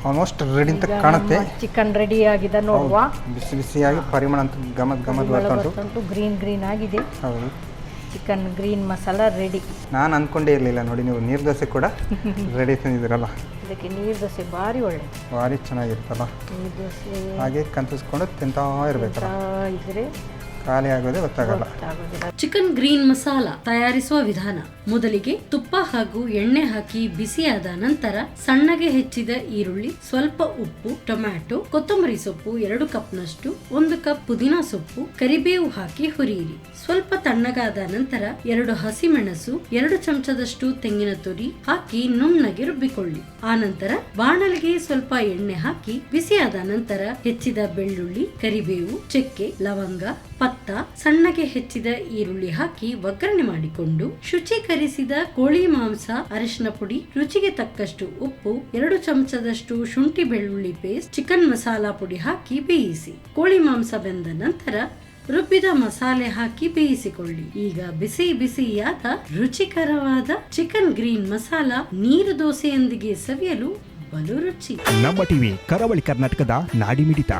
Almost ready ಅಂತ ಕಾಣುತ್ತೆ. Chicken ready ಆಗಿದೆ ನೋಡುವ. ಬಿಸಿ ಬಿಸಿಯಾಗಿ ಪರಿಮಳ ಅಂತ ಗಮತ್ ಬರ್ತಾ ಗ್ರೀನ್ ಆಗಿದೆ. ಹೌದು, ಚಿಕನ್ ಗ್ರೀನ್ ಮಸಾಲ ರೆಡಿ. ನಾನು ಅಂದ್ಕೊಂಡೇ ಇರಲಿಲ್ಲ ನೋಡಿ, ನೀವು ನೀರು ದೋಸೆ ಕೂಡ ರೆಡಿ ತಂದಿದ್ದೀರಲ್ಲ. ಇದಕ್ಕೆ ನೀರು ದೋಸೆ ಭಾರಿ ಒಳ್ಳೆ, ಭಾರಿ ಚೆನ್ನಾಗಿರುತ್ತಲ್ಲ. ನೀರು ದೋಸೆ ಹಾಗೆ ಕನ್ಸಿಸ್ಕೊಂಡು ತಿಂತಾ ಇರಬೇಕಲ್ಲ, ಇದ್ರೆ ಖಾಲಿ ಆಗೋದೇ ಗೊತ್ತಾಗಲ್ಲ. ಚಿಕನ್ ಗ್ರೀನ್ ಮಸಾಲ ತಯಾರಿಸುವ ವಿಧಾನ: ಮೊದಲಿಗೆ ತುಪ್ಪ ಹಾಗೂ ಎಣ್ಣೆ ಹಾಕಿ ಬಿಸಿಯಾದ ನಂತರ ಸಣ್ಣಗೆ ಹೆಚ್ಚಿದ ಈರುಳ್ಳಿ, ಸ್ವಲ್ಪ ಉಪ್ಪು, ಟೊಮ್ಯಾಟೊ, ಕೊತ್ತಂಬರಿ ಸೊಪ್ಪು 2 ಕಪ್ನಷ್ಟು, 1 ಕಪ್ ಪುದೀನಾ ಸೊಪ್ಪು, ಕರಿಬೇವು ಹಾಕಿ ಹುರಿಯಿರಿ. ಸ್ವಲ್ಪ ತಣ್ಣಗಾದ ನಂತರ 2 ಹಸಿಮೆಣಸು, 2 ಚಮಚದಷ್ಟು ತೆಂಗಿನ ತುರಿ ಹಾಕಿ ನುಣ್ಣಗೆ ರುಬ್ಬಿಕೊಳ್ಳಿ. ಆನಂತರ ಬಾಣಲಿಗೆ ಸ್ವಲ್ಪ ಎಣ್ಣೆ ಹಾಕಿ ಬಿಸಿಯಾದ ನಂತರ ಹೆಚ್ಚಿದ ಬೆಳ್ಳುಳ್ಳಿ, ಕರಿಬೇವು, ಚಕ್ಕೆ, ಲವಂಗ, ಪತ್ತ, ಸಣ್ಣಗೆ ಹೆಚ್ಚಿದ ಈರುಳ್ಳಿ ಹಾಕಿ ಒಗ್ಗರಣೆ ಮಾಡಿಕೊಂಡು ಶುಚೀಕರಿಸಿದ ಕೋಳಿ ಮಾಂಸ, ಅರಿಶಿನ ಪುಡಿ, ರುಚಿಗೆ ತಕ್ಕಷ್ಟು ಉಪ್ಪು, 2 ಚಮಚದಷ್ಟು ಶುಂಠಿ ಬೆಳ್ಳುಳ್ಳಿ ಪೇಸ್ಟ್, ಚಿಕನ್ ಮಸಾಲಾ ಪುಡಿ ಹಾಕಿ ಬೇಯಿಸಿ. ಕೋಳಿ ಮಾಂಸ ಬೆಂದ ನಂತರ ರುಬ್ಬಿದ ಮಸಾಲೆ ಹಾಕಿ ಬೇಯಿಸಿಕೊಳ್ಳಿ. ಈಗ ಬಿಸಿ ಬಿಸಿಯಾದ ರುಚಿಕರವಾದ ಚಿಕನ್ ಗ್ರೀನ್ ಮಸಾಲ ನೀರು ದೋಸೆಯೊಂದಿಗೆ ಸವಿಯಲು ಬಲು ರುಚಿ. ನಮ್ಮ ಟಿವಿ ಕರಾವಳಿ ಕರ್ನಾಟಕದ ನಾಡಿಮಿಡಿತ.